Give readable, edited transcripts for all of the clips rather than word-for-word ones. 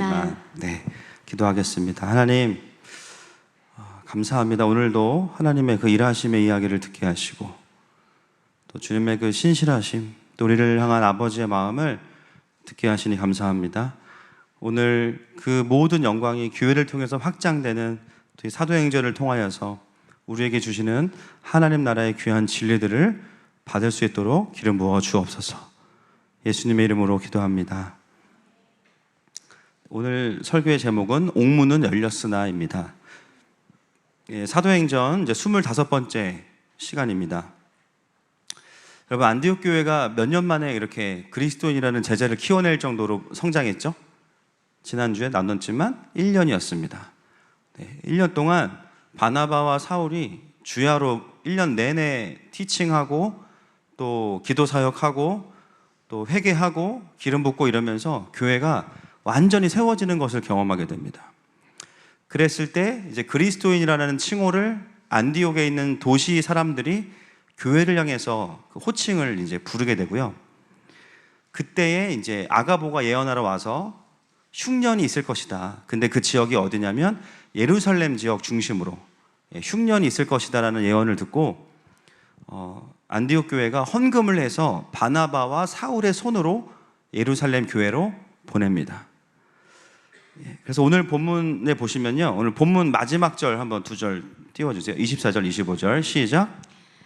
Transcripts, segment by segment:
있지만. 네, 기도하겠습니다. 하나님, 감사합니다. 오늘도 하나님의 그 일하심의 이야기를 듣게 하시고 또 주님의 그 신실하심, 또 우리를 향한 아버지의 마음을 듣게 하시니 감사합니다. 오늘 그 모든 영광이 교회를 통해서 확장되는 또 이 사도행전을 통하여서 우리에게 주시는 하나님 나라의 귀한 진리들을 받을 수 있도록 기름 부어 주옵소서. 예수님의 이름으로 기도합니다. 오늘 설교의 제목은 옥문은 열렸으나입니다. 사도행전 이제 25번째 시간입니다. 여러분, 안디옥 교회가 몇 년 만에 이렇게 그리스도인이라는 제자를 키워낼 정도로 성장했죠? 지난주에 나눴지만 1년이었습니다. 1년 동안 바나바와 사울이 주야로 1년 내내 티칭하고 또 기도 사역하고 또 회개하고 기름 붓고 이러면서 교회가 완전히 세워지는 것을 경험하게 됩니다. 그랬을 때 이제 그리스도인이라는 칭호를 안디옥에 있는 도시 사람들이 교회를 향해서 그 호칭을 이제 부르게 되고요. 그때에 이제 아가보가 예언하러 와서 흉년이 있을 것이다. 근데 그 지역이 어디냐면 예루살렘 지역 중심으로 흉년이 있을 것이다라는 예언을 듣고 안디옥 교회가 헌금을 해서 바나바와 사울의 손으로 예루살렘 교회로 보냅니다. 그래서 오늘 본문에 보시면요, 오늘 본문 마지막 절 한번 두 절 띄워주세요. 24절 25절 시작.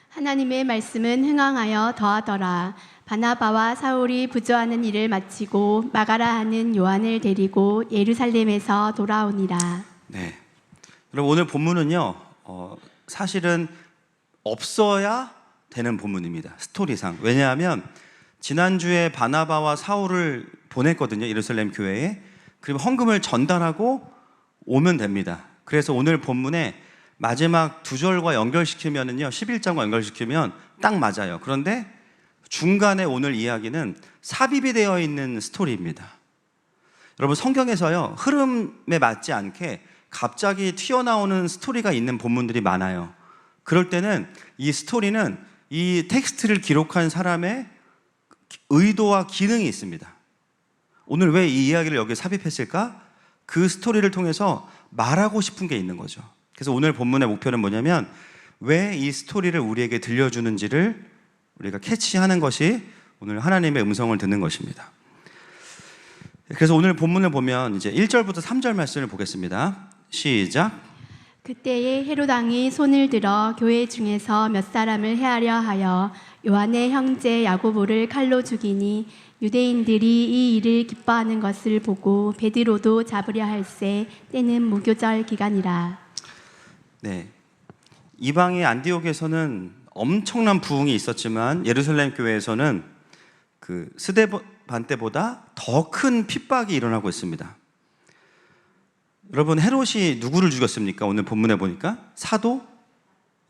하나님의 말씀은 흥왕하여 더하더라. 바나바와 사울이 부조하는 일을 마치고 마가라 하는 요한을 데리고 예루살렘에서 돌아오니라. 네, 여러분, 오늘 본문은요 사실은 없어야 되는 본문입니다. 스토리상. 왜냐하면 지난주에 바나바와 사울을 보냈거든요, 예루살렘 교회에. 그리고 헌금을 전달하고 오면 됩니다. 그래서 오늘 본문에 마지막 두 절과 연결시키면은요, 11장과 연결시키면 딱 맞아요. 그런데 중간에 오늘 이야기는 삽입이 되어 있는 스토리입니다. 여러분, 성경에서요, 흐름에 맞지 않게 갑자기 튀어나오는 스토리가 있는 본문들이 많아요. 그럴 때는 이 스토리는 이 텍스트를 기록한 사람의 의도와 기능이 있습니다. 오늘 왜 이 이야기를 여기에 삽입했을까? 그 스토리를 통해서 말하고 싶은 게 있는 거죠. 그래서 오늘 본문의 목표는 뭐냐면 왜 이 스토리를 우리에게 들려주는지를 우리가 캐치하는 것이 오늘 하나님의 음성을 듣는 것입니다. 그래서 오늘 본문을 보면 이제 1절부터 3절 말씀을 보겠습니다. 시작. 그때에 헤롯 왕이 손을 들어 교회 중에서 몇 사람을 해하려 하여 요한의 형제 야고보를 칼로 죽이니 유대인들이 이 일을 기뻐하는 것을 보고 베드로도 잡으려 할세. 때는 무교절 기간이라. 네, 이방의 안디옥에서는 엄청난 부흥이 있었지만 예루살렘 교회에서는 그 스데반 때보다 더 큰 핍박이 일어나고 있습니다. 여러분, 헤롯이 누구를 죽였습니까? 오늘 본문에 보니까 사도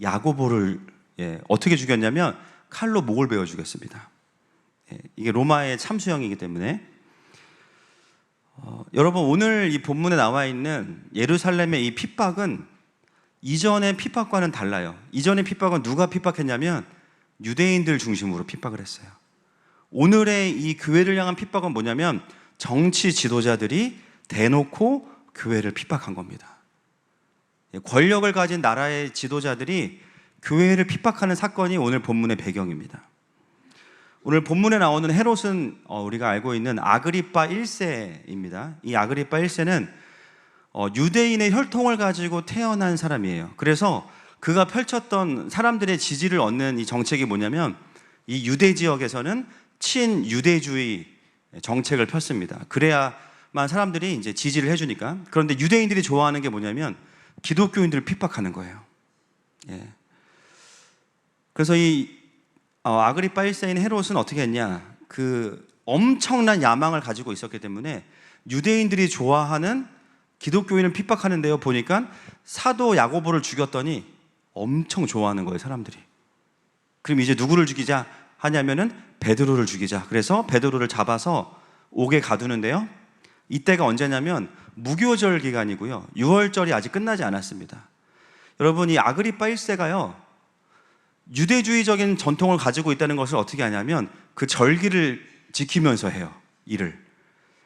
야고보를 어떻게 죽였냐면 칼로 목을 베어 죽였습니다. 이게 로마의 참수형이기 때문에 여러분, 오늘 이 본문에 나와 있는 예루살렘의 이 핍박은 이전의 핍박과는 달라요. 이전의 핍박은 누가 핍박했냐면 유대인들 중심으로 핍박을 했어요. 오늘의 이 교회를 향한 핍박은 뭐냐면 정치 지도자들이 대놓고 교회를 핍박한 겁니다. 권력을 가진 나라의 지도자들이 교회를 핍박하는 사건이 오늘 본문의 배경입니다. 오늘 본문에 나오는 헤롯은 우리가 알고 있는 아그리파 1세입니다. 이 아그리파 1세는 유대인의 혈통을 가지고 태어난 사람이에요. 그래서 그가 펼쳤던 사람들의 지지를 얻는 이 정책이 뭐냐면 이 유대 지역에서는 친유대주의 정책을 폈습니다. 그래야만 사람들이 이제 지지를 해주니까. 그런데 유대인들이 좋아하는 게 뭐냐면 기독교인들을 핍박하는 거예요. 그래서 이 아그리파 1세인 헤롯은 어떻게 했냐, 그 엄청난 야망을 가지고 있었기 때문에 유대인들이 좋아하는 기독교인을 핍박하는데요, 보니까 사도 야고보를 죽였더니 엄청 좋아하는 거예요, 사람들이. 그럼 이제 누구를 죽이자 하냐면은 베드로를 죽이자. 그래서 베드로를 잡아서 옥에 가두는데요, 이때가 언제냐면 무교절 기간이고요, 6월절이 아직 끝나지 않았습니다. 여러분, 이 아그리파 1세가요 유대주의적인 전통을 가지고 있다는 것을 어떻게 하냐면 그 절기를 지키면서 해요, 일을.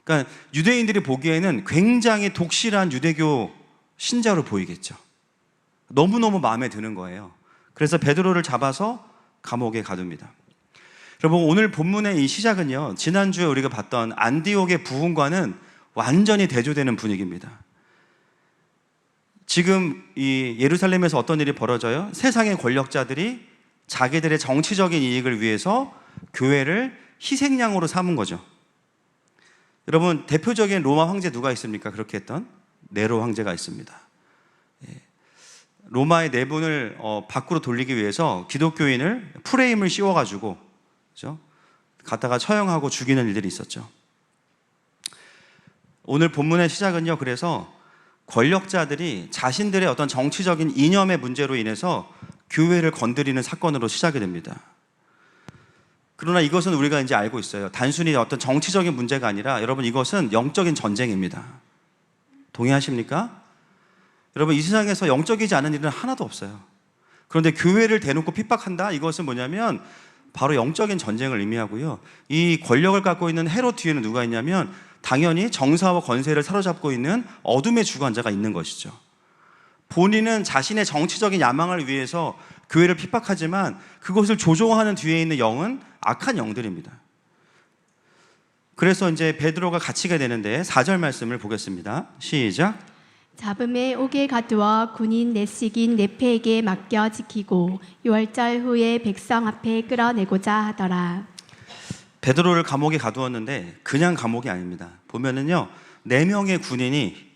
그러니까 유대인들이 보기에는 굉장히 독실한 유대교 신자로 보이겠죠. 너무너무 마음에 드는 거예요. 그래서 베드로를 잡아서 감옥에 가둡니다. 여러분, 오늘 본문의 이 시작은요, 지난주에 우리가 봤던 안디옥의 부흥과는 완전히 대조되는 분위기입니다. 지금 이 예루살렘에서 어떤 일이 벌어져요? 세상의 권력자들이 자기들의 정치적인 이익을 위해서 교회를 희생양으로 삼은 거죠. 여러분, 대표적인 로마 황제 누가 있습니까? 그렇게 했던 네로 황제가 있습니다. 로마의 내분을 밖으로 돌리기 위해서 기독교인을 프레임을 씌워가지고, 그죠? 갖다가 처형하고 죽이는 일들이 있었죠. 오늘 본문의 시작은요, 그래서 권력자들이 자신들의 어떤 정치적인 이념의 문제로 인해서 교회를 건드리는 사건으로 시작이 됩니다. 그러나 이것은 우리가 이제 알고 있어요. 단순히 어떤 정치적인 문제가 아니라 여러분, 이것은 영적인 전쟁입니다. 동의하십니까? 여러분, 이 세상에서 영적이지 않은 일은 하나도 없어요. 그런데 교회를 대놓고 핍박한다? 이것은 뭐냐면 바로 영적인 전쟁을 의미하고요. 이 권력을 갖고 있는 헤롯 뒤에는 누가 있냐면 당연히 정사와 권세를 사로잡고 있는 어둠의 주관자가 있는 것이죠. 본인은 자신의 정치적인 야망을 위해서 교회를 핍박하지만 그것을 조종하는 뒤에 있는 영은 악한 영들입니다. 그래서 이제 베드로가 갇히게 되는데 4절 말씀을 보겠습니다. 시작. 잡음에 옥에 가두어 군인 내식인 네페에게 맡겨 지키고 6월절 후에 백성 앞에 끌어내고자 하더라. 베드로를 감옥에 가두었는데 그냥 감옥이 아닙니다. 보면은요, 4명의 군인이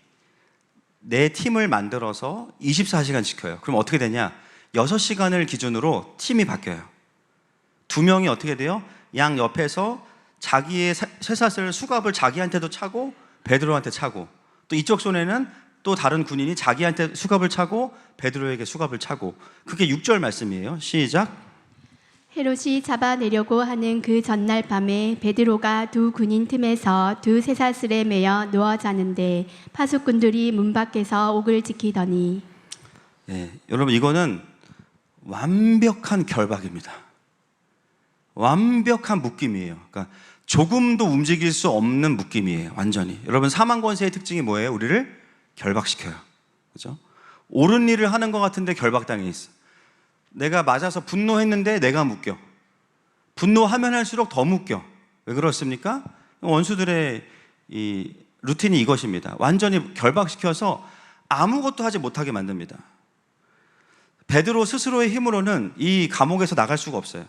네 팀을 만들어서 24시간 지켜요. 그럼 어떻게 되냐? 6시간을 기준으로 팀이 바뀌어요. 2명이 어떻게 돼요? 양 옆에서 자기의 쇠사슬 수갑을 자기한테도 차고 베드로한테 차고, 또 이쪽 손에는 또 다른 군인이 자기한테 수갑을 차고 베드로에게 수갑을 차고. 그게 6절 말씀이에요. 시작. 헤롯이 잡아내려고 하는 그 전날 밤에 베드로가 두 군인 틈에서 두 쇠사슬에 매여 누워 자는데 파수꾼들이 문 밖에서 옥을 지키더니. 여러분, 이거는 완벽한 결박입니다. 완벽한 묶임이에요. 그러니까 조금도 움직일 수 없는 묶임이에요. 완전히. 여러분, 사망 권세의 특징이 뭐예요? 우리를 결박시켜요. 그죠? 옳은 일을 하는 것 같은데 결박당해 있어. 내가 맞아서 분노했는데 내가 묶여. 분노하면 할수록 더 묶여. 왜 그렇습니까? 원수들의 이 루틴이 이것입니다. 완전히 결박시켜서 아무것도 하지 못하게 만듭니다. 베드로 스스로의 힘으로는 이 감옥에서 나갈 수가 없어요.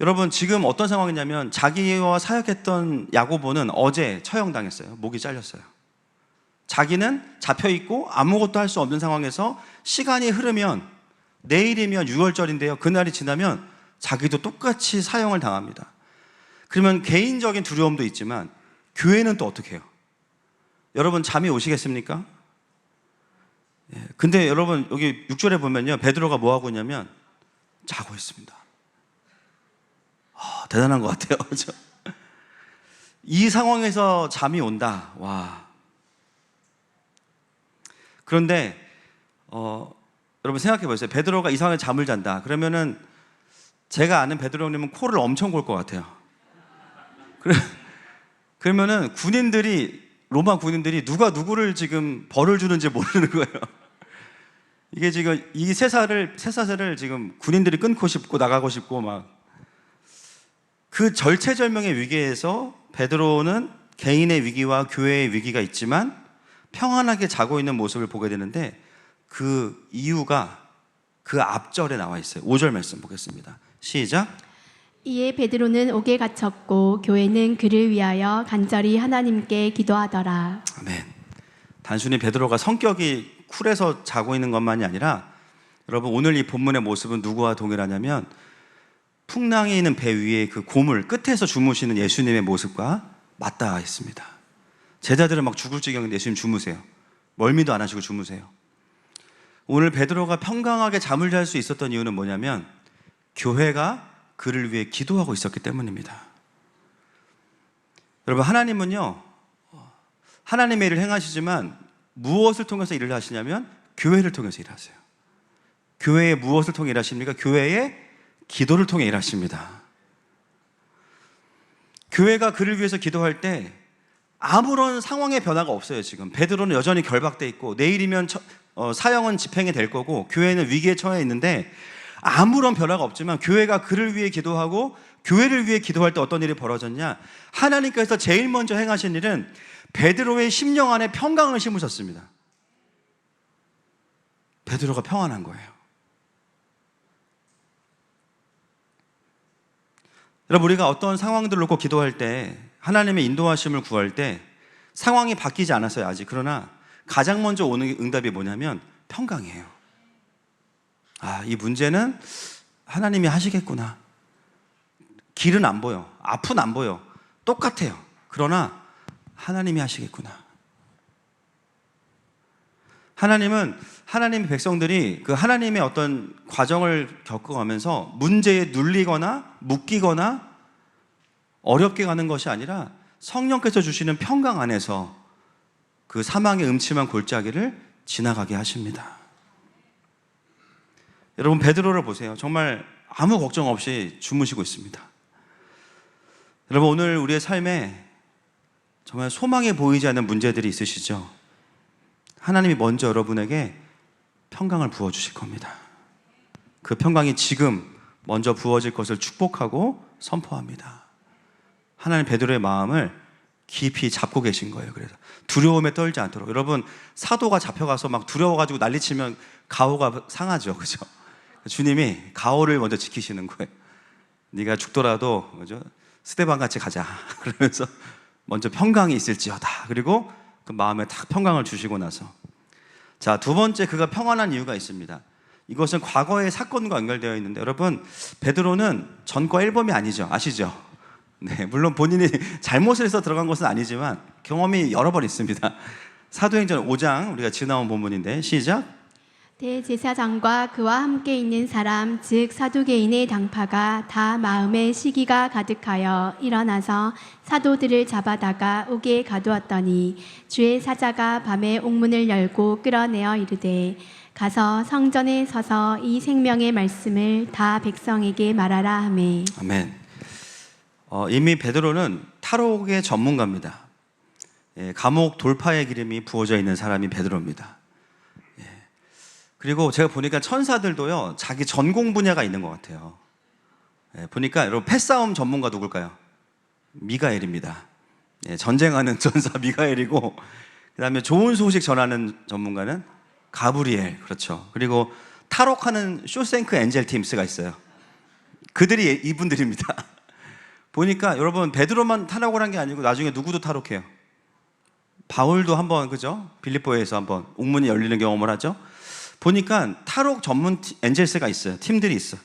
여러분, 지금 어떤 상황이냐면 자기와 사역했던 야고보는 어제 처형당했어요. 목이 잘렸어요. 자기는 잡혀있고 아무것도 할 수 없는 상황에서 시간이 흐르면, 내일이면 6월절인데요, 그날이 지나면 자기도 똑같이 사형을 당합니다. 그러면 개인적인 두려움도 있지만 교회는 또 어떻게 해요? 여러분, 잠이 오시겠습니까? 근데 여러분, 여기 6절에 보면요, 베드로가 뭐하고 있냐면 자고 있습니다. 대단한 것 같아요. 그렇죠? 이 상황에서 잠이 온다. 와. 그런데 여러분, 생각해 보세요. 베드로가 이 상황에 잠을 잔다. 그러면은 제가 아는 베드로 형님은 코를 엄청 골 것 같아요. 그러면은 로마 군인들이 누가 누구를 지금 벌을 주는지 모르는 거예요. 이게 지금 이 쇠사슬을 지금 군인들이 끊고 싶고 나가고 싶고 막, 그 절체절명의 위기에서 베드로는 개인의 위기와 교회의 위기가 있지만 평안하게 자고 있는 모습을 보게 되는데, 그 이유가 그 앞절에 나와 있어요. 5절 말씀 보겠습니다. 시작. 이에 베드로는 옥에 갇혔고 교회는 그를 위하여 간절히 하나님께 기도하더라. 아멘. 단순히 베드로가 성격이 쿨해서 자고 있는 것만이 아니라, 여러분, 오늘 이 본문의 모습은 누구와 동일하냐면 풍랑이 있는 배 위에 그 고물 끝에서 주무시는 예수님의 모습과 맞닿아 있습니다. 제자들은 막 죽을 지경인데 예수님 주무세요. 멀미도 안 하시고 주무세요. 오늘 베드로가 평강하게 잠을 잘 수 있었던 이유는 뭐냐면 교회가 그를 위해 기도하고 있었기 때문입니다. 여러분, 하나님은요, 하나님의 일을 행하시지만 무엇을 통해서 일을 하시냐면 교회를 통해서 일하세요. 교회의 무엇을 통해 일하십니까? 교회의 기도를 통해 일하십니다. 교회가 그를 위해서 기도할 때 아무런 상황의 변화가 없어요. 지금 베드로는 여전히 결박돼 있고 내일이면 사형은 집행이 될 거고 교회는 위기에 처해 있는데 아무런 변화가 없지만 교회가 그를 위해 기도하고 교회를 위해 기도할 때 어떤 일이 벌어졌냐? 하나님께서 제일 먼저 행하신 일은 베드로의 심령 안에 평강을 심으셨습니다. 베드로가 평안한 거예요. 여러분, 우리가 어떤 상황들을 놓고 기도할 때 하나님의 인도하심을 구할 때 상황이 바뀌지 않았어요, 아직. 그러나 가장 먼저 오는 응답이 뭐냐면 평강이에요. 아, 이 문제는 하나님이 하시겠구나. 길은 안 보여. 앞은 안 보여. 똑같아요. 그러나 하나님이 하시겠구나. 하나님은 하나님의 백성들이 그 하나님의 어떤 과정을 겪어가면서 문제에 눌리거나 묶이거나 어렵게 가는 것이 아니라 성령께서 주시는 평강 안에서 그 사망의 음침한 골짜기를 지나가게 하십니다. 여러분, 베드로를 보세요. 정말 아무 걱정 없이 주무시고 있습니다. 여러분, 오늘 우리의 삶에 정말 소망이 보이지 않는 문제들이 있으시죠? 하나님이 먼저 여러분에게 평강을 부어주실 겁니다. 그 평강이 지금 먼저 부어질 것을 축복하고 선포합니다. 하나님 베드로의 마음을 깊이 잡고 계신 거예요. 그래서 두려움에 떨지 않도록. 여러분, 사도가 잡혀가서 막 두려워가지고 난리치면 가오가 상하죠, 그죠? 주님이 가오를 먼저 지키시는 거예요. 네가 죽더라도 그죠? 스데반 같이 가자. 그러면서 먼저 평강이 있을지어다. 그리고 그 마음에 딱 평강을 주시고 나서, 자, 두 번째, 그가 평안한 이유가 있습니다. 이것은 과거의 사건과 연결되어 있는데, 여러분, 베드로는 전과 1범이 아니죠. 아시죠? 네, 물론 본인이 잘못을 해서 들어간 것은 아니지만 경험이 여러 번 있습니다. 사도행전 5장 우리가 지나온 본문인데, 시작. 대제사장과 그와 함께 있는 사람 즉 사두개인의 당파가 다 마음에 시기가 가득하여 일어나서 사도들을 잡아다가 옥에 가두었더니 주의 사자가 밤에 옥문을 열고 끌어내어 이르되 가서 성전에 서서 이 생명의 말씀을 다 백성에게 말하라 하매. 아멘. 이미 베드로는 탈옥의 전문가입니다. 감옥 돌파의 기름이 부어져 있는 사람이 베드로입니다. 그리고 제가 보니까 천사들도요, 자기 전공 분야가 있는 것 같아요. 보니까 여러분, 패싸움 전문가 누굴까요? 미가엘입니다. 전쟁하는 전사 미가엘이고, 그 다음에 좋은 소식 전하는 전문가는 가브리엘. 그렇죠. 그리고 탈옥하는 쇼생크 엔젤 팀스가 있어요. 그들이 이분들입니다. 보니까 여러분, 베드로만 탈옥을 한 게 아니고 나중에 누구도 탈옥해요. 바울도 한번, 그죠? 빌립보에서 한번 옥문이 열리는 경험을 하죠. 보니까 탈옥 전문 엔젤스가 있어요. 팀들이 있어.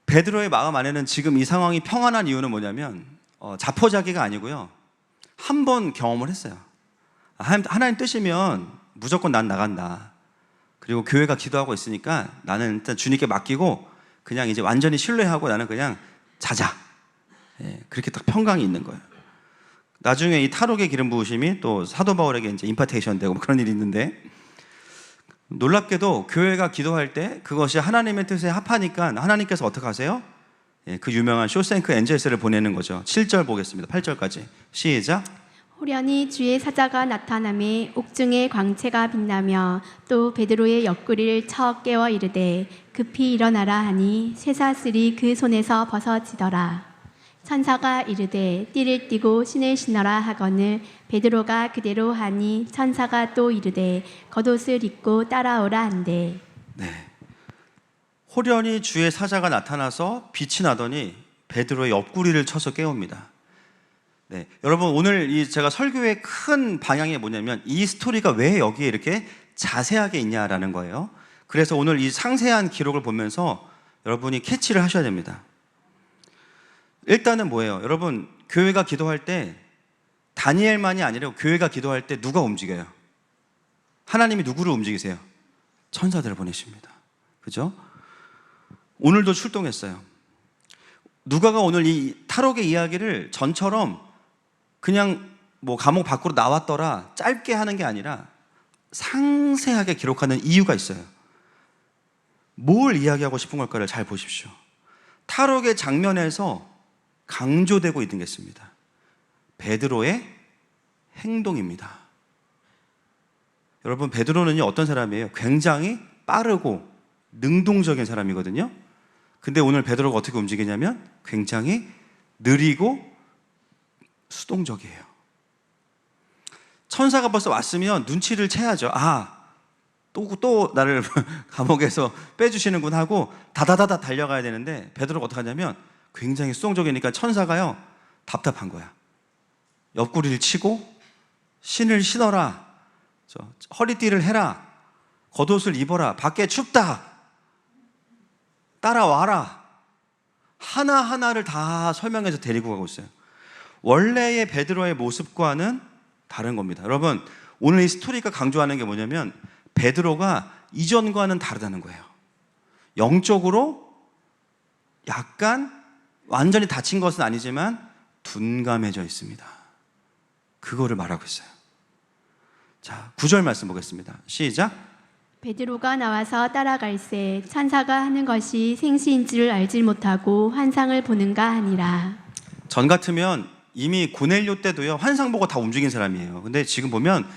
베드로의 마음 안에는 지금 이 상황이 평안한 이유는 뭐냐면 자포자기가 아니고요, 한 번 경험을 했어요. 하나님 뜻이면 무조건 난 나간다. 그리고 교회가 기도하고 있으니까 나는 일단 주님께 맡기고 그냥 이제 완전히 신뢰하고 나는 그냥 자자. 그렇게 딱 평강이 있는 거예요. 나중에 이 탈옥의 기름 부으심이 또 사도 바울에게 이제 임파테이션 되고 그런 일이 있는데, 놀랍게도 교회가 기도할 때 그것이 하나님의 뜻에 합하니까 하나님께서 어떻게 하세요? 그 유명한 쇼생크 엔젤스를 보내는 거죠. 7절 보겠습니다. 8절까지 시작. 호련히 주의 사자가 나타나매 옥중에 광채가 빛나며 또 베드로의 옆구리를 쳐 깨워 이르되 급히 일어나라 하니 쇠사슬이 그 손에서 벗어지더라. 천사가 이르되 띠를 띠고 신을 신어라 하거늘 베드로가 그대로 하니 천사가 또 이르되 겉옷을 입고 따라오라 한대. 네. 호련히 주의 사자가 나타나서 빛이 나더니 베드로의 옆구리를 쳐서 깨웁니다. 네. 여러분, 오늘 이 제가 설교의 큰 방향이 뭐냐면 이 스토리가 왜 여기에 이렇게 자세하게 있냐라는 거예요. 그래서 오늘 이 상세한 기록을 보면서 여러분이 캐치를 하셔야 됩니다. 일단은 뭐예요? 여러분, 교회가 기도할 때 다니엘만이 아니라 교회가 기도할 때 누가 움직여요? 하나님이 누구를 움직이세요? 천사들을 보내십니다. 그죠? 오늘도 출동했어요. 누가가 오늘 이 탈옥의 이야기를 전처럼 그냥 뭐 감옥 밖으로 나왔더라 짧게 하는 게 아니라 상세하게 기록하는 이유가 있어요. 뭘 이야기하고 싶은 걸까를 잘 보십시오. 탈옥의 장면에서 강조되고 있는 게 있습니다. 베드로의 행동입니다. 여러분, 베드로는요, 어떤 사람이에요? 굉장히 빠르고 능동적인 사람이거든요. 근데 오늘 베드로가 어떻게 움직이냐면 굉장히 느리고 수동적이에요. 천사가 벌써 왔으면 눈치를 채야죠. 또 나를 감옥에서 빼주시는군 하고 다다다다 달려가야 되는데, 베드로가 어떻게 하냐면 굉장히 수동적이니까 천사가요, 답답한 거야. 옆구리를 치고 신을 신어라, 허리띠를 해라, 겉옷을 입어라, 밖에 춥다, 따라와라, 하나하나를 다 설명해서 데리고 가고 있어요. 원래의 베드로의 모습과는 다른 겁니다. 여러분, 오늘 이 스토리가 강조하는 게 뭐냐면 베드로가 이전과는 다르다는 거예요. 영적으로 약간 완전히 다친 것은 아니지만 둔감해져 있습니다. 그거를 말하고 있어요. 자, 9절 말씀 보겠습니다. 시작. 베드로가 나와서 따라갈새 천사가 하는 것이 생시인 줄 알지 못하고 환상을 보는가 하니라. 전 같으면 이미 고넬료 때도요, 환상 보고 다 움직인 사람이에요. 근데 지금 보면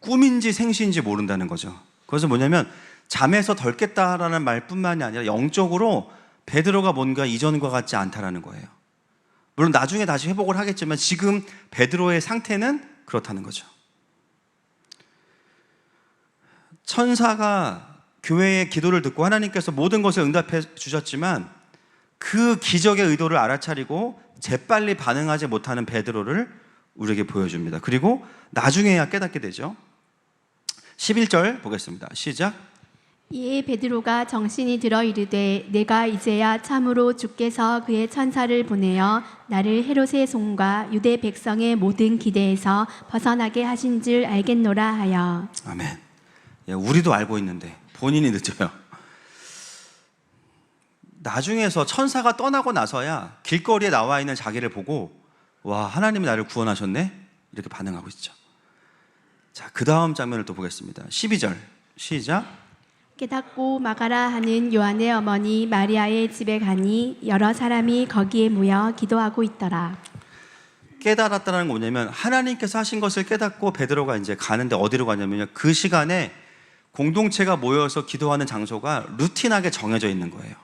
꿈인지 생시인지 모른다는 거죠. 그것은 뭐냐면 잠에서 덜 깼다라는 말뿐만이 아니라 영적으로 베드로가 뭔가 이전과 같지 않다라는 거예요. 물론 나중에 다시 회복을 하겠지만 지금 베드로의 상태는 그렇다는 거죠. 천사가 교회의 기도를 듣고 하나님께서 모든 것을 응답해 주셨지만 그 기적의 의도를 알아차리고 재빨리 반응하지 못하는 베드로를 우리에게 보여줍니다. 그리고 나중에야 깨닫게 되죠. 11절 보겠습니다. 시작. 이에 베드로가 정신이 들어 이르되 내가 이제야 참으로 주께서 그의 천사를 보내어 나를 헤롯의 손과 유대 백성의 모든 기대에서 벗어나게 하신 줄 알겠노라 하여. 아멘. 우리도 알고 있는데 본인이 늦어요. 나중에서 천사가 떠나고 나서야 길거리에 나와 있는 자기를 보고 와, 하나님이 나를 구원하셨네? 이렇게 반응하고 있죠. 자, 그 다음 장면을 또 보겠습니다. 12절 시작. 깨닫고 마가라 하는 요한의 어머니 마리아의 집에 가니 여러 사람이 거기에 모여 기도하고 있더라. 깨달았다는 건 뭐냐면 하나님께서 하신 것을 깨닫고 베드로가 이제 가는데 어디로 가냐면요, 그 시간에 공동체가 모여서 기도하는 장소가 루틴하게 정해져 있는 거예요.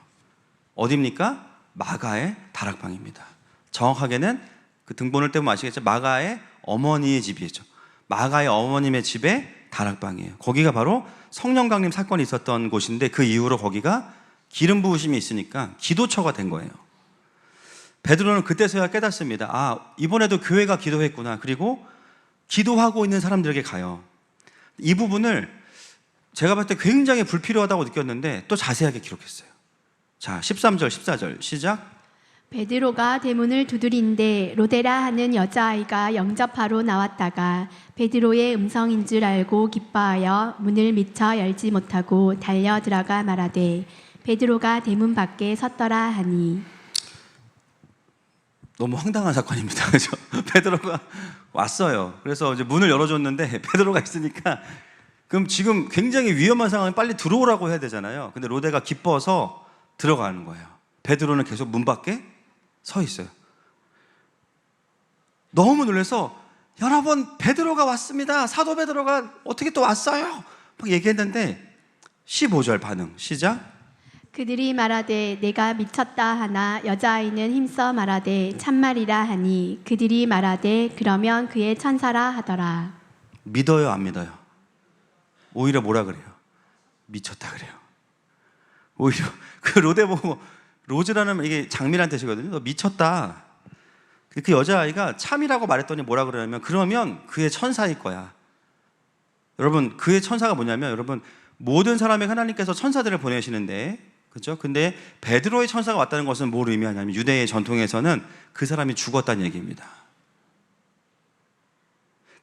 어디입니까? 마가의 다락방입니다. 정확하게는 그 등본을 떼면 아시겠죠? 마가의 어머니의 집이죠. 마가의 어머님의 집에 다락방이에요. 거기가 바로 성령 강림 사건이 있었던 곳인데 그 이후로 거기가 기름 부으심이 있으니까 기도처가 된 거예요. 베드로는 그때서야 깨닫습니다. 이번에도 교회가 기도했구나. 그리고 기도하고 있는 사람들에게 가요. 이 부분을 제가 봤을 때 굉장히 불필요하다고 느꼈는데 또 자세하게 기록했어요. 자, 13절 14절 시작. 베드로가 대문을 두드린데 로데라 하는 여자아이가 영접하러 나왔다가 베드로의 음성인 줄 알고 기뻐하여 문을 미처 열지 못하고 달려 들어가 말하되 베드로가 대문 밖에 섰더라 하니. 너무 황당한 사건입니다. 그렇죠? 베드로가 왔어요. 그래서 이제 문을 열어줬는데 베드로가 있으니까 그럼 지금 굉장히 위험한 상황에 빨리 들어오라고 해야 되잖아요. 근데 로데가 기뻐서 들어가는 거예요. 베드로는 계속 문 밖에 서 있어요. 너무 놀라서 여러분, 베드로가 왔습니다. 사도 베드로가 어떻게 또 왔어요? 막 얘기했는데 15절 반응 시작. 그들이 말하되 내가 미쳤다 하나 여자아이는 힘써 말하되 참말이라 하니 그들이 말하되 그러면 그의 천사라 하더라. 믿어요, 안 믿어요? 오히려 뭐라 그래요? 미쳤다 그래요. 오히려 그 로데 보고, 로즈라는 이게 장미란 뜻이거든요. 너 미쳤다. 그 여자아이가 참이라고 말했더니 뭐라 그러냐면 그러면 그의 천사일 거야. 여러분, 그의 천사가 뭐냐면, 여러분, 모든 사람에게 하나님께서 천사들을 보내시는데, 그렇죠? 근데 베드로의 천사가 왔다는 것은 뭘 의미하냐면 유대의 전통에서는 그 사람이 죽었다는 얘기입니다.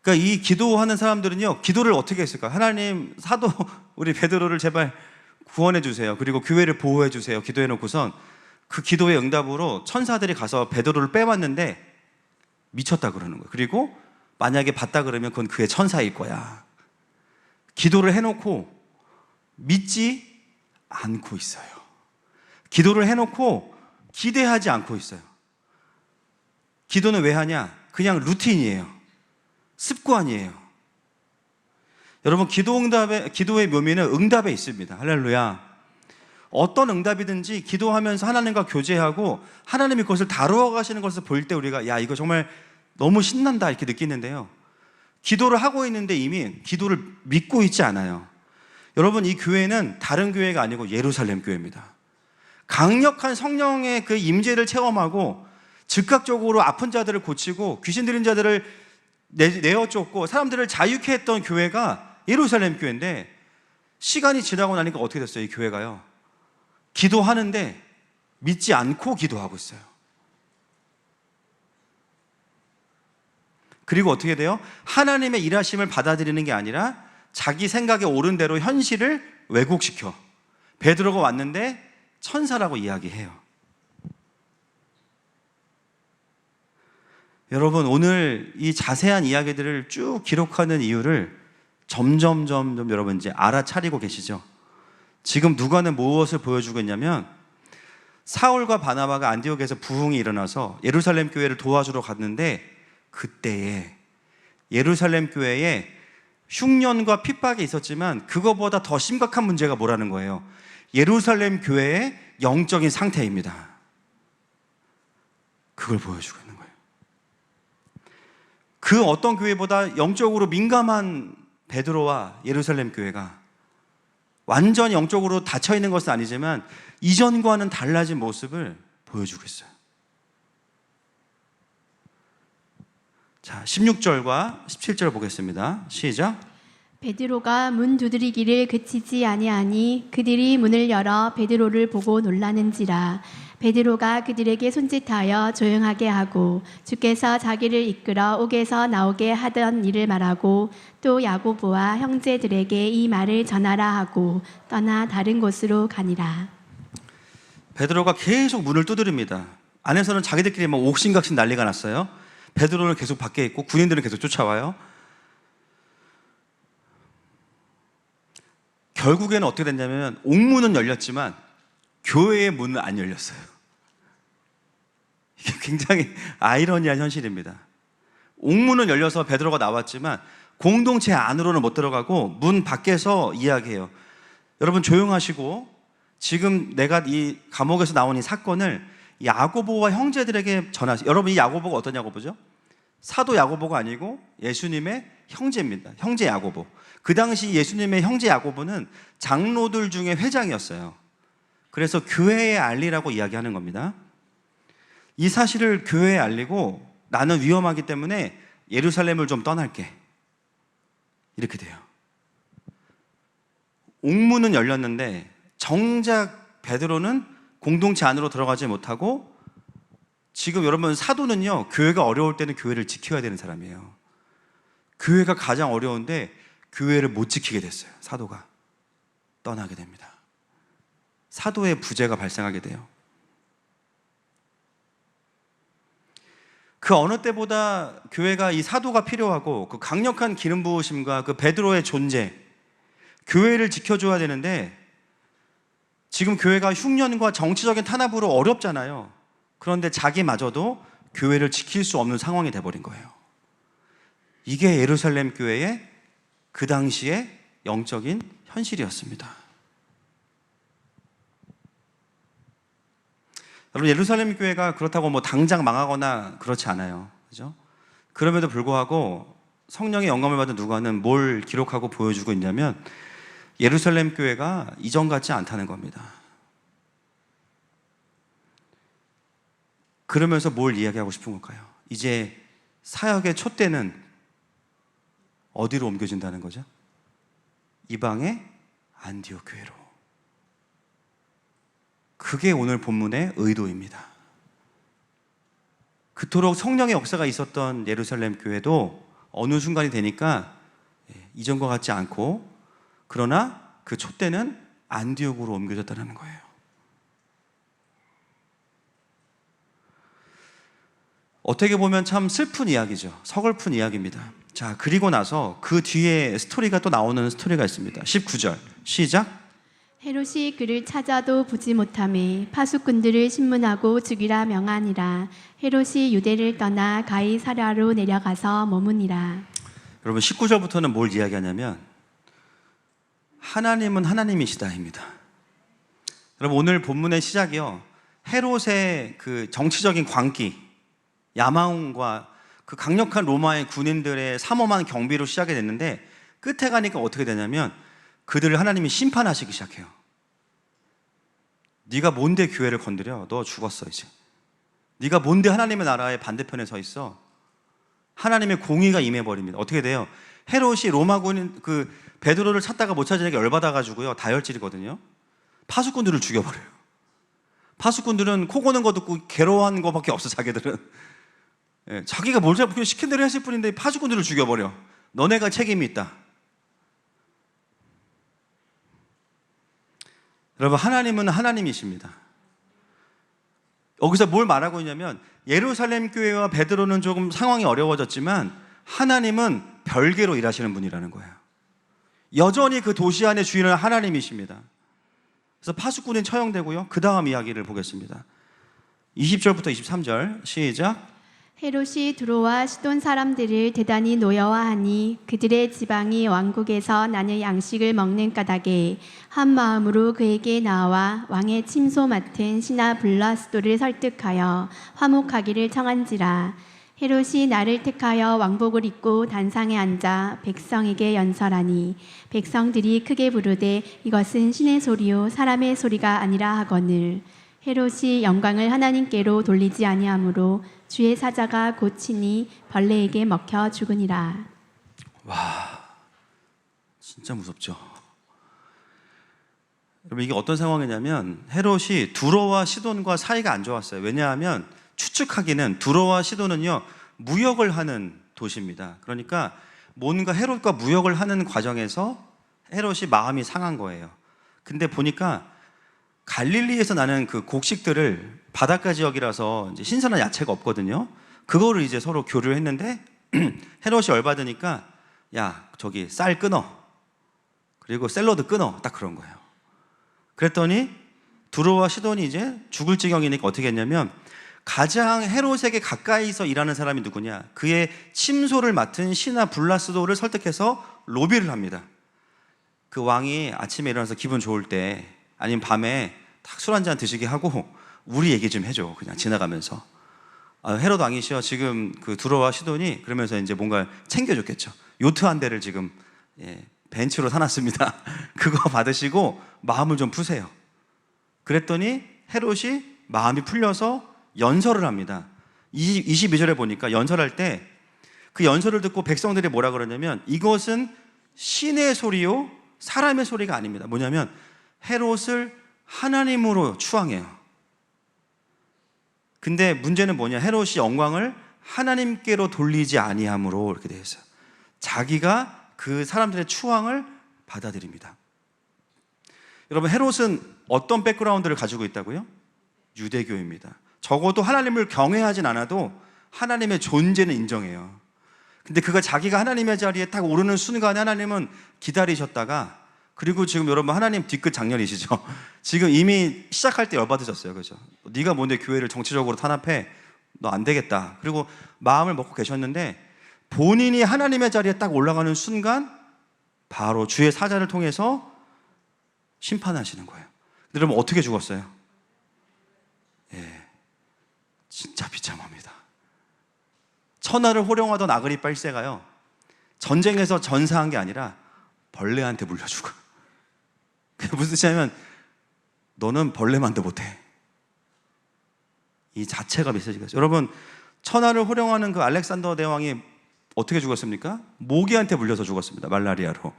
그러니까 이 기도하는 사람들은요, 기도를 어떻게 했을까? 하나님, 사도 우리 베드로를 제발 구원해 주세요. 그리고 교회를 보호해 주세요. 기도해 놓고선 그 기도의 응답으로 천사들이 가서 베드로를 빼왔는데 미쳤다 그러는 거예요. 그리고 만약에 봤다 그러면 그건 그의 천사일 거야. 기도를 해놓고 믿지 않고 있어요. 기도를 해놓고 기대하지 않고 있어요. 기도는 왜 하냐? 그냥 루틴이에요. 습관이에요. 여러분, 기도의 묘미는 응답에 있습니다. 할렐루야. 어떤 응답이든지 기도하면서 하나님과 교제하고 하나님이 그것을 다루어 가시는 것을 볼 때 우리가 야, 이거 정말 너무 신난다 이렇게 느끼는데요. 기도를 하고 있는데 이미 기도를 믿고 있지 않아요. 여러분, 이 교회는 다른 교회가 아니고 예루살렘 교회입니다. 강력한 성령의 그 임재를 체험하고 즉각적으로 아픈 자들을 고치고 귀신 들린 자들을 내어 쫓고 사람들을 자유케 했던 교회가 예루살렘 교회인데, 시간이 지나고 나니까 어떻게 됐어요? 이 교회가요, 기도하는데 믿지 않고 기도하고 있어요. 그리고 어떻게 돼요? 하나님의 일하심을 받아들이는 게 아니라 자기 생각에 옳은 대로 현실을 왜곡시켜. 베드로가 왔는데 천사라고 이야기해요. 여러분, 오늘 이 자세한 이야기들을 쭉 기록하는 이유를 점점 여러분 이제 알아차리고 계시죠? 지금 누가는 무엇을 보여주고 있냐면, 사울과 바나바가 안디옥에서 부흥이 일어나서 예루살렘 교회를 도와주러 갔는데, 그때에 예루살렘 교회에 흉년과 핍박이 있었지만 그거보다 더 심각한 문제가 뭐라는 거예요? 예루살렘 교회의 영적인 상태입니다. 그걸 보여주고 있는 거예요. 그 어떤 교회보다 영적으로 민감한 베드로와 예루살렘 교회가 완전히 영적으로 닫혀 있는 것은 아니지만 이전과는 달라진 모습을 보여주고 있어요. 자, 16절과 17절 보겠습니다. 시작. 베드로가 문 두드리기를 그치지 아니하니 그들이 문을 열어 베드로를 보고 놀라는지라. 베드로가 그들에게 손짓하여 조용하게 하고 주께서 자기를 이끌어 옥에서 나오게 하던 일을 말하고 또 야고보와 형제들에게 이 말을 전하라 하고 떠나 다른 곳으로 가니라. 베드로가 계속 문을 두드립니다. 안에서는 자기들끼리 막 옥신각신 난리가 났어요. 베드로는 계속 밖에 있고 군인들은 계속 쫓아와요. 결국에는 어떻게 됐냐면 옥문은 열렸지만 교회의 문은 안 열렸어요. 이게 굉장히 아이러니한 현실입니다. 옥문은 열려서 베드로가 나왔지만 공동체 안으로는 못 들어가고 문 밖에서 이야기해요. 여러분 조용하시고, 지금 내가 이 감옥에서 나온 이 사건을 야고보와 형제들에게 전하세요. 여러분, 이 야고보가 어떤 야고보죠? 사도 야고보가 아니고 예수님의 형제입니다. 형제 야고보. 그 당시 예수님의 형제 야고보는 장로들 중에 회장이었어요. 그래서 교회에 알리라고 이야기하는 겁니다. 이 사실을 교회에 알리고 나는 위험하기 때문에 예루살렘을 좀 떠날게, 이렇게 돼요. 옥문은 열렸는데 정작 베드로는 공동체 안으로 들어가지 못하고, 지금 여러분 사도는요, 교회가 어려울 때는 교회를 지켜야 되는 사람이에요. 교회가 가장 어려운데 교회를 못 지키게 됐어요. 사도가 떠나게 됩니다. 사도의 부재가 발생하게 돼요. 그 어느 때보다 교회가 이 사도가 필요하고 그 강력한 기름 부으심과 그 베드로의 존재, 교회를 지켜줘야 되는데 지금 교회가 흉년과 정치적인 탄압으로 어렵잖아요. 그런데 자기마저도 교회를 지킬 수 없는 상황이 돼버린 거예요. 이게 예루살렘 교회의 그 당시의 영적인 현실이었습니다. 여러분, 예루살렘 교회가 그렇다고 뭐 당장 망하거나 그렇지 않아요. 그죠? 그럼에도 불구하고 성령의 영감을 받은 누가는 뭘 기록하고 보여주고 있냐면 예루살렘 교회가 이전 같지 않다는 겁니다. 그러면서 뭘 이야기하고 싶은 걸까요? 이제 사역의 촛대는 어디로 옮겨진다는 거죠? 이방의 안디옥 교회로. 그게 오늘 본문의 의도입니다. 그토록 성령의 역사가 있었던 예루살렘 교회도 어느 순간이 되니까 이전과 같지 않고, 그러나 그 촛대는 안디옥으로 옮겨졌다는 거예요. 어떻게 보면 참 슬픈 이야기죠. 서글픈 이야기입니다. 자, 그리고 나서 그 뒤에 스토리가 또 나오는 스토리가 있습니다. 19절 시작. 헤롯이 그를 찾아도 보지 못하매 파수꾼들을 신문하고 죽이라 명하니라. 헤롯이 유대를 떠나 가이사랴로 내려가서 머무니라. 여러분 19절부터는 뭘 이야기하냐면 하나님은 하나님이시다입니다. 여러분 오늘 본문의 시작이요, 헤롯의 그 정치적인 광기, 야망과 그 강력한 로마의 군인들의 삼엄한 경비로 시작이 됐는데 끝에 가니까 어떻게 되냐면 그들을 하나님이 심판하시기 시작해요. 네가 뭔데 교회를 건드려? 너 죽었어 이제. 네가 뭔데 하나님의 나라의 반대편에 서 있어? 하나님의 공의가 임해버립니다. 어떻게 돼요? 헤롯이 로마 군인 그 베드로를 찾다가 못 찾으니까 열받아가지고요, 다혈질이거든요. 파수꾼들을 죽여버려요. 파수꾼들은 코 고는 거 듣고 괴로워하는 거밖에 없어. 자기들은 자기가 뭘 잘못 시킨 대로 했을 뿐인데 파수꾼들을 죽여버려. 너네가 책임이 있다. 여러분 하나님은 하나님이십니다. 여기서 뭘 말하고 있냐면 예루살렘 교회와 베드로는 조금 상황이 어려워졌지만 하나님은 별개로 일하시는 분이라는 거예요. 여전히 그 도시 안의 주인은 하나님이십니다. 그래서 파수꾼은 처형되고요. 그 다음 이야기를 보겠습니다. 20절부터 23절 시작. 헤롯이 두로와 시돈 사람들을 대단히 노여워하니 그들의 지방이 왕국에서 나는 양식을 먹는 까닭에 한 마음으로 그에게 나와 왕의 침소 맡은 신하 블라스도를 설득하여 화목하기를 청한지라. 헤롯이 나를 택하여 왕복을 입고 단상에 앉아 백성에게 연설하니 백성들이 크게 부르되 이것은 신의 소리요 사람의 소리가 아니라 하거늘. 헤롯이 영광을 하나님께로 돌리지 아니하므로 주의 사자가 고치니 벌레에게 먹혀 죽으니라. 와, 진짜 무섭죠. 여러분 이게 어떤 상황이냐면 헤롯이 두로와 시돈과 사이가 안 좋았어요. 왜냐하면 추측하기는 두로와 시돈은요 무역을 하는 도시입니다. 그러니까 뭔가 헤롯과 무역을 하는 과정에서 헤롯이 마음이 상한 거예요. 근데 보니까 갈릴리에서 나는 그 곡식들을 바닷가 지역이라서 이제 신선한 야채가 없거든요. 그거를 이제 서로 교류를 했는데 헤롯이 열받으니까 야 저기 쌀 끊어, 그리고 샐러드 끊어, 딱 그런 거예요. 그랬더니 두로와 시돈이 이제 죽을 지경이니까 어떻게 했냐면 가장 헤롯에게 가까이서 일하는 사람이 누구냐, 그의 침소를 맡은 신하 블라스도를 설득해서 로비를 합니다. 그 왕이 아침에 일어나서 기분 좋을 때 아니면 밤에 딱 술 한잔 드시게 하고 우리 얘기 좀 해줘. 그냥 지나가면서 헤롯 왕이시여 지금 그 두로와 시돈이, 그러면서 이제 뭔가 챙겨줬겠죠. 요트 한 대를 지금 벤츠로 사놨습니다. 그거 받으시고 마음을 좀 푸세요. 그랬더니 헤롯이 마음이 풀려서 연설을 합니다. 22절에 보니까 연설할 때 그 연설을 듣고 백성들이 뭐라 그러냐면 이것은 신의 소리요 사람의 소리가 아닙니다. 뭐냐면 헤롯을 하나님으로 추앙해요. 근데 문제는 뭐냐, 헤롯이 영광을 하나님께로 돌리지 아니함으로 이렇게 되어 있어요. 자기가 그 사람들의 추앙을 받아들입니다. 여러분 헤롯은 어떤 백그라운드를 가지고 있다고요? 유대교입니다. 적어도 하나님을 경외하진 않아도 하나님의 존재는 인정해요. 근데 그가 자기가 하나님의 자리에 딱 오르는 순간에 하나님은 기다리셨다가, 그리고 지금 여러분 하나님 뒤끝 장렬이시죠. 지금 이미 시작할 때 열받으셨어요. 그죠? 네가 뭔데 교회를 정치적으로 탄압해? 너 안 되겠다. 그리고 마음을 먹고 계셨는데 본인이 하나님의 자리에 딱 올라가는 순간 바로 주의 사자를 통해서 심판하시는 거예요. 근데 여러분 어떻게 죽었어요? 진짜 비참합니다. 천하를 호령하던 아그리파 1세가요 전쟁에서 전사한 게 아니라 벌레한테 물려 죽어. 그게 무슨 뜻이냐면 너는 벌레만도 못해. 이 자체가 메시지가 있어요. 여러분 천하를 호령하는 그 알렉산더 대왕이 어떻게 죽었습니까? 모기한테 물려서 죽었습니다. 말라리아로.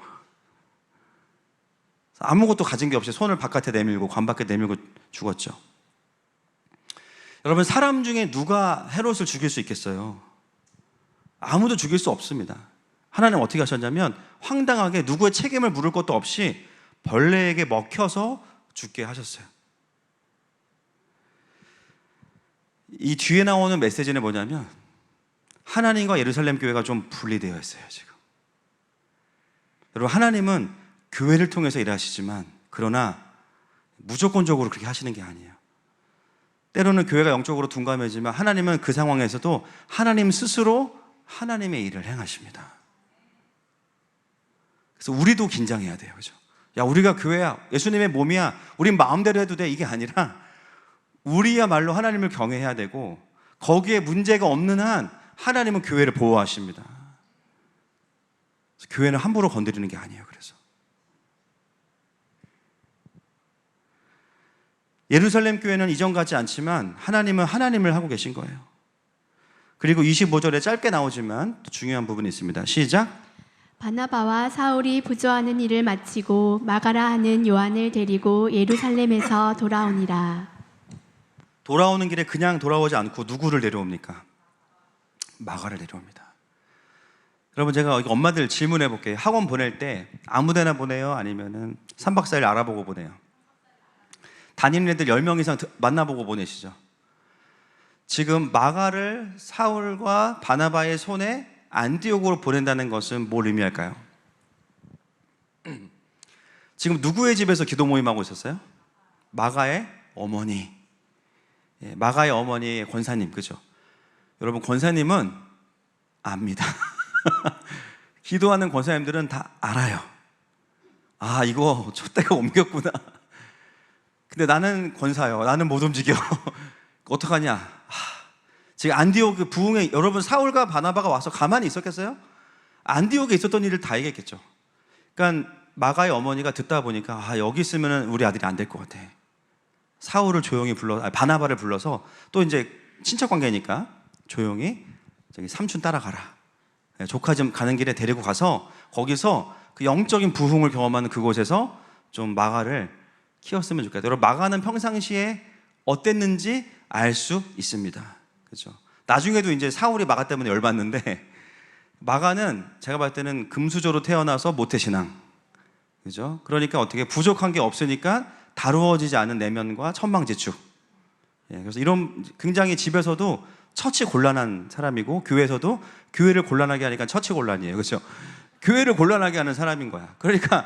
아무것도 가진 게 없이 손을 바깥에 내밀고 관 밖에 내밀고 죽었죠. 여러분 사람 중에 누가 헤롯을 죽일 수 있겠어요? 아무도 죽일 수 없습니다. 하나님 어떻게 하셨냐면 황당하게 누구의 책임을 물을 것도 없이 벌레에게 먹혀서 죽게 하셨어요. 이 뒤에 나오는 메시지는 뭐냐면 하나님과 예루살렘 교회가 좀 분리되어 있어요. 지금 여러분 하나님은 교회를 통해서 일하시지만 그러나 무조건적으로 그렇게 하시는 게 아니에요. 때로는 교회가 영적으로 둔감해지만 하나님은 그 상황에서도 하나님 스스로 하나님의 일을 행하십니다. 그래서 우리도 긴장해야 돼요. 그죠? 야, 우리가 교회야, 예수님의 몸이야, 우린 마음대로 해도 돼, 이게 아니라 우리야말로 하나님을 경외해야 되고, 거기에 문제가 없는 한 하나님은 교회를 보호하십니다. 그래서 교회는 함부로 건드리는 게 아니에요. 그래서 예루살렘 교회는 이전 같지 않지만 하나님은 하나님을 하고 계신 거예요. 그리고 25절에 짧게 나오지만 또 중요한 부분이 있습니다. 시작. 바나바와 사울이 부조하는 일을 마치고 마가라 하는 요한을 데리고 예루살렘에서 돌아오니라. 돌아오는 길에 그냥 돌아오지 않고 누구를 데려옵니까? 마가를 데려옵니다. 여러분, 제가 엄마들 질문해 볼게요. 학원 보낼 때 아무 데나 보내요? 아니면은 3박 4일 알아보고 보내요? 다니는 애들 10명 이상 만나보고 보내시죠? 지금 마가를 사울과 바나바의 손에 안디옥으로 보낸다는 것은 뭘 의미할까요? 지금 누구의 집에서 기도 모임하고 있었어요? 마가의 어머니. 마가의 어머니 권사님, 그죠? 여러분, 권사님은 압니다. 기도하는 권사님들은 다 알아요. 아, 이거 촛대가 옮겼구나. 근데 나는 권사요. 나는 못 움직여. 어떡하냐? 지금 안디옥 그 부흥에 여러분 사울과 바나바가 와서 가만히 있었겠어요? 안디옥에 있었던 일을 다 얘기했겠죠. 그러니까 마가의 어머니가 듣다 보니까 여기 있으면 우리 아들이 안 될 것 같아. 사울을 조용히 바나바를 불러서 또 이제 친척 관계니까 조용히 저기 삼촌 따라가라. 조카 좀 가는 길에 데리고 가서 거기서 그 영적인 부흥을 경험하는 그곳에서 좀 마가를 키웠으면 좋겠다. 여러분, 마가는 평상시에 어땠는지 알 수 있습니다. 그렇죠? 나중에도 이제 사울이 마가 때문에 열받는데, 마가는 제가 봤을 때는 금수저로 태어나서 모태신앙, 그죠? 그러니까 어떻게 부족한 게 없으니까 다루어지지 않은 내면과 천방지축. 그래서 이런 굉장히 집에서도 처치 곤란한 사람이고, 교회에서도 교회를 곤란하게 하니까 처치 곤란이에요, 그렇죠? 교회를 곤란하게 하는 사람인 거야. 그러니까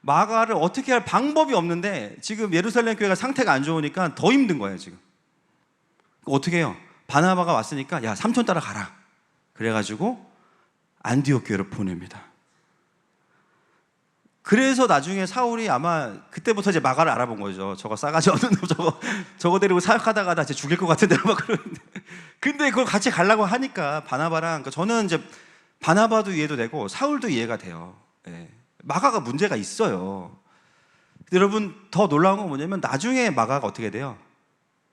마가를 어떻게 할 방법이 없는데 지금 예루살렘 교회가 상태가 안 좋으니까 더 힘든 거예요, 지금. 어떻게 해요? 바나바가 왔으니까 야, 삼촌 따라가라. 그래가지고 안디옥 교회로 보냅니다. 그래서 나중에 사울이 아마 그때부터 이제 마가를 알아본 거죠. 저거 싸가지 없는 놈, 저거 데리고 사역하다가 나 진짜 죽일 것 같은데 막 그러는데. 근데 그걸 같이 가려고 하니까 바나바랑, 그러니까 저는 이제 바나바도 이해도 되고 사울도 이해가 돼요. 마가가 문제가 있어요. 근데 여러분, 더 놀라운 건 뭐냐면 나중에 마가가 어떻게 돼요?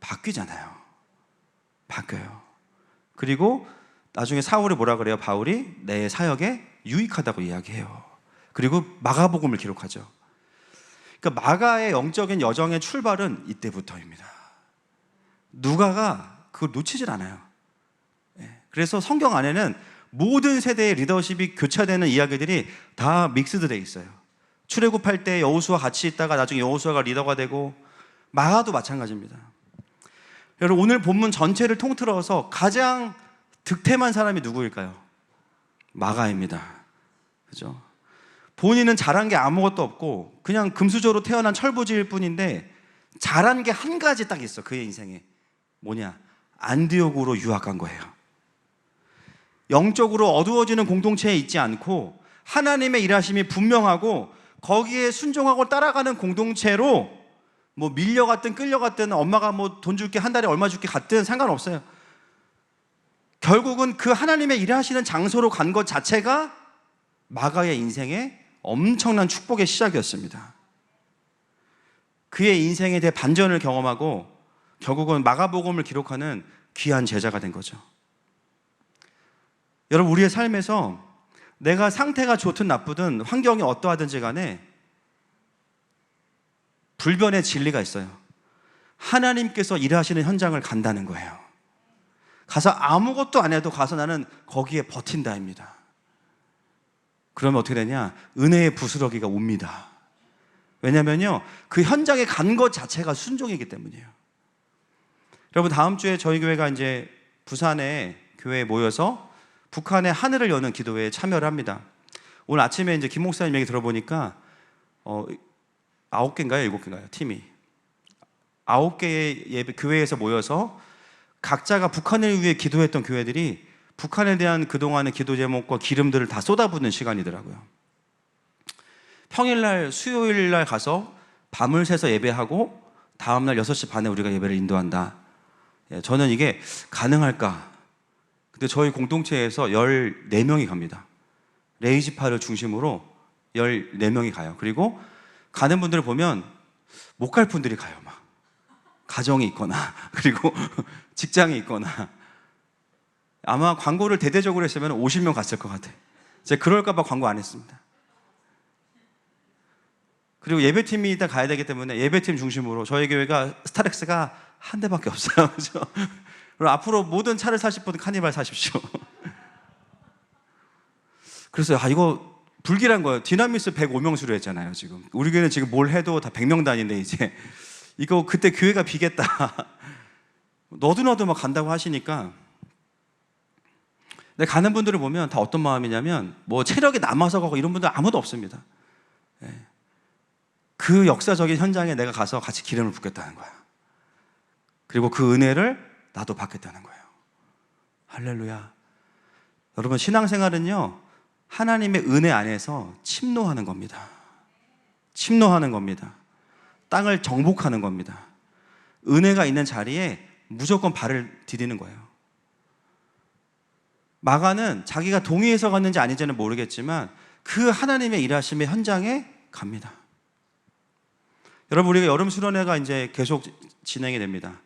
바뀌잖아요. 바뀌어요. 그리고 나중에 사울이 뭐라 그래요? 바울이 내 사역에 유익하다고 이야기해요. 그리고 마가복음을 기록하죠. 그러니까 마가의 영적인 여정의 출발은 이때부터입니다. 누가가 그걸 놓치질 않아요. 그래서 성경 안에는 모든 세대의 리더십이 교차되는 이야기들이 다 믹스드 돼 있어요. 출애굽할 때 여호수아 같이 있다가 나중에 여호수아가 리더가 되고, 마가도 마찬가지입니다. 여러분, 오늘 본문 전체를 통틀어서 가장 득템한 사람이 누구일까요? 마가입니다. 그죠? 본인은 잘한 게 아무것도 없고 그냥 금수저로 태어난 철부지일 뿐인데 잘한 게 한 가지 딱 있어. 그의 인생에 뭐냐? 안디옥으로 유학 간 거예요. 영적으로 어두워지는 공동체에 있지 않고 하나님의 일하심이 분명하고 거기에 순종하고 따라가는 공동체로, 뭐 밀려갔든 끌려갔든 엄마가 뭐 돈 줄게, 한 달에 얼마 줄게 갔든 상관없어요. 결국은 그 하나님의 일하시는 장소로 간 것 자체가 마가의 인생의 엄청난 축복의 시작이었습니다. 그의 인생에 대해 반전을 경험하고 결국은 마가복음을 기록하는 귀한 제자가 된 거죠. 여러분, 우리의 삶에서 내가 상태가 좋든 나쁘든 환경이 어떠하든지 간에 불변의 진리가 있어요. 하나님께서 일하시는 현장을 간다는 거예요. 가서 아무것도 안 해도 가서 나는 거기에 버틴다입니다. 그러면 어떻게 되냐? 은혜의 부스러기가 옵니다. 왜냐면요, 그 현장에 간 것 자체가 순종이기 때문이에요. 여러분, 다음 주에 저희 교회가 이제 부산에 교회에 모여서 북한의 하늘을 여는 기도회에 참여를 합니다. 오늘 아침에 이제 김 목사님 얘기 들어보니까 9개인가요? 7개인가요? 팀이. 9개의 예배 교회에서 모여서 각자가 북한을 위해 기도했던 교회들이 북한에 대한 그동안의 기도 제목과 기름들을 다 쏟아붓는 시간이더라고요. 평일날 수요일날 가서 밤을 새서 예배하고 다음날 6시 반에 우리가 예배를 인도한다. 저는 이게 가능할까? 근데 저희 공동체에서 14명이 갑니다. 레이지파를 중심으로 14명이 가요. 그리고 가는 분들을 보면 못 갈 분들이 가요. 막 가정이 있거나 그리고 직장이 있거나. 아마 광고를 대대적으로 했으면 50명 갔을 것 같아요. 제가 그럴까 봐 광고 안 했습니다. 그리고 예배팀이 이따 가야 되기 때문에 예배팀 중심으로 저희 교회가 스타렉스가 한 대밖에 없어요. 그렇죠? 그리고 앞으로 모든 차를 사실 분은 카니발 사십시오. 그래서 이거 불길한 거예요. 디나미스 105명수로 했잖아요. 지금 우리 교회는 지금 뭘 해도 다 100명 단위인데 이제 이거 그때 교회가 비겠다. 너도 막 간다고 하시니까. 근데 가는 분들을 보면 다 어떤 마음이냐면 뭐 체력이 남아서 가고 이런 분들 아무도 없습니다. 그 역사적인 현장에 내가 가서 같이 기름을 붓겠다는 거야. 그리고 그 은혜를 나도 받겠다는 거예요. 할렐루야. 여러분, 신앙생활은요, 하나님의 은혜 안에서 침노하는 겁니다. 침노하는 겁니다. 땅을 정복하는 겁니다. 은혜가 있는 자리에 무조건 발을 디디는 거예요. 마가는 자기가 동의해서 갔는지 아닌지는 모르겠지만 그 하나님의 일하심의 현장에 갑니다. 여러분, 우리가 여름 수련회가 이제 계속 진행이 됩니다.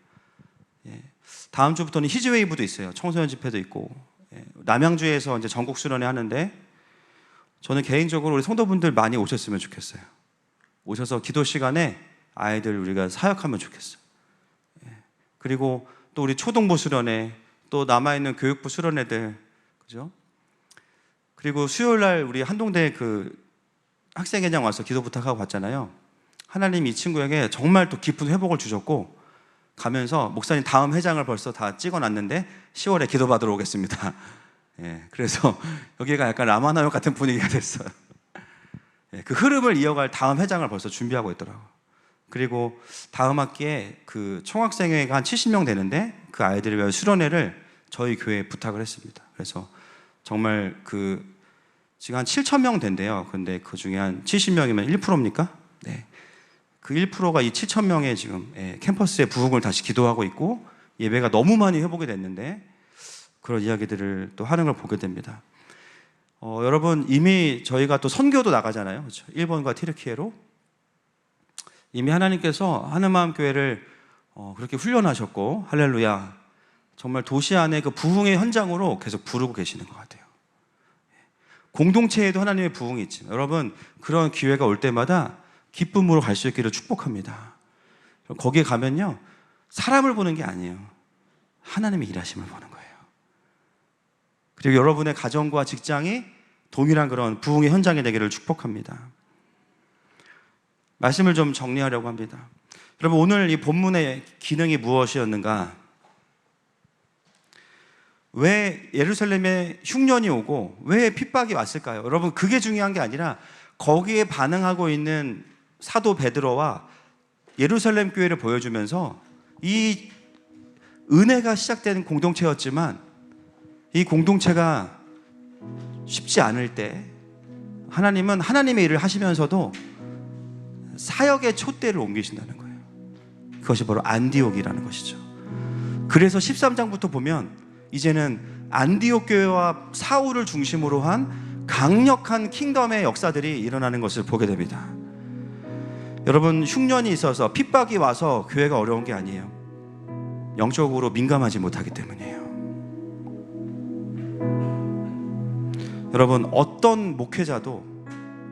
다음 주부터는 히즈웨이브도 있어요. 청소년 집회도 있고, 남양주에서 이제 전국 수련회 하는데 저는 개인적으로 우리 성도분들 많이 오셨으면 좋겠어요. 오셔서 기도 시간에 아이들 우리가 사역하면 좋겠어요. 그리고 또 우리 초동부 수련회, 또 남아있는 교육부 수련회들, 그죠? 그리고 수요일 날 우리 한동대 그 학생회장 와서 기도 부탁하고 갔잖아요. 하나님이 이 친구에게 정말 또 깊은 회복을 주셨고, 가면서 목사님 다음 회장을 벌써 다 찍어놨는데 10월에 기도 받으러 오겠습니다. 그래서 여기가 약간 라마나요 같은 분위기가 됐어요. 그 흐름을 이어갈 다음 회장을 벌써 준비하고 있더라고요. 그리고 다음 학기에 그 총학생회가 한 70명 되는데 그 아이들을 위한 수련회를 저희 교회에 부탁을 했습니다. 그래서 정말 그 지금 한 7,000명 된대요. 근데 그 중에 한 70명이면 1%입니까? 네. 그 1%가 이 7,000명의 지금 캠퍼스의 부흥을 다시 기도하고 있고, 예배가 너무 많이 회복이 됐는데 그런 이야기들을 또 하는 걸 보게 됩니다. 여러분, 이미 저희가 또 선교도 나가잖아요. 그렇죠? 일본과 튀르키예로 이미 하나님께서 하늘마음 교회를 그렇게 훈련하셨고, 할렐루야, 정말 도시 안에 그 부흥의 현장으로 계속 부르고 계시는 것 같아요. 공동체에도 하나님의 부흥이 있지만, 여러분, 그런 기회가 올 때마다 기쁨으로 갈 수 있기를 축복합니다. 거기에 가면요, 사람을 보는 게 아니에요. 하나님의 일하심을 보는 거예요. 그리고 여러분의 가정과 직장이 동일한 그런 부흥의 현장이 되기를 축복합니다. 말씀을 좀 정리하려고 합니다. 여러분, 오늘 이 본문의 기능이 무엇이었는가? 왜 예루살렘에 흉년이 오고 왜 핍박이 왔을까요? 여러분, 그게 중요한 게 아니라 거기에 반응하고 있는 사도 베드로와 예루살렘 교회를 보여주면서 이 은혜가 시작된 공동체였지만 이 공동체가 쉽지 않을 때 하나님은 하나님의 일을 하시면서도 사역의 촛대를 옮기신다는 거예요. 그것이 바로 안디옥이라는 것이죠. 그래서 13장부터 보면 이제는 안디옥 교회와 사울을 중심으로 한 강력한 킹덤의 역사들이 일어나는 것을 보게 됩니다. 여러분, 흉년이 있어서 핍박이 와서 교회가 어려운 게 아니에요. 영적으로 민감하지 못하기 때문이에요. 여러분, 어떤 목회자도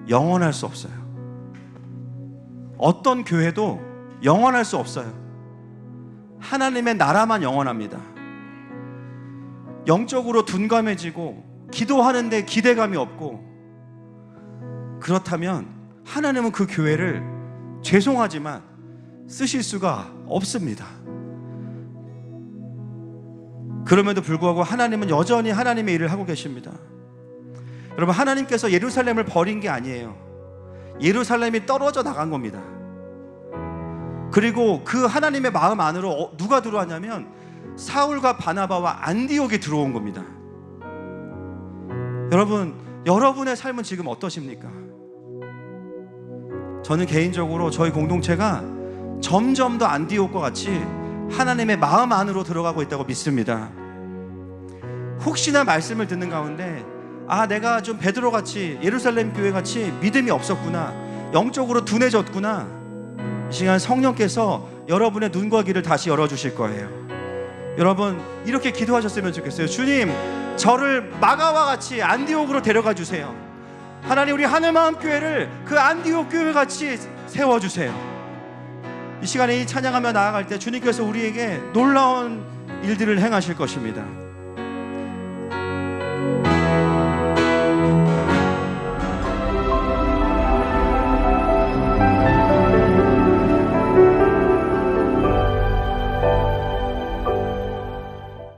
영원할 수 없어요. 어떤 교회도 영원할 수 없어요. 하나님의 나라만 영원합니다. 영적으로 둔감해지고 기도하는데 기대감이 없고, 그렇다면 하나님은 그 교회를 죄송하지만 쓰실 수가 없습니다. 그럼에도 불구하고 하나님은 여전히 하나님의 일을 하고 계십니다. 여러분, 하나님께서 예루살렘을 버린 게 아니에요. 예루살렘이 떨어져 나간 겁니다. 그리고 그 하나님의 마음 안으로 누가 들어왔냐면 사울과 바나바와 안디옥이 들어온 겁니다. 여러분, 여러분의 삶은 지금 어떠십니까? 저는 개인적으로 저희 공동체가 점점 더 안디옥과 같이 하나님의 마음 안으로 들어가고 있다고 믿습니다. 혹시나 말씀을 듣는 가운데 내가 좀 베드로같이 예루살렘 교회같이 믿음이 없었구나, 영적으로 둔해졌구나, 이 시간 성령께서 여러분의 눈과 귀를 다시 열어주실 거예요. 여러분, 이렇게 기도하셨으면 좋겠어요. 주님, 저를 마가와 같이 안디옥으로 데려가 주세요. 하나님, 우리 하늘마음교회를 그 안디옥 교회같이 세워주세요. 이 시간에 이 찬양하며 나아갈 때 주님께서 우리에게 놀라운 일들을 행하실 것입니다.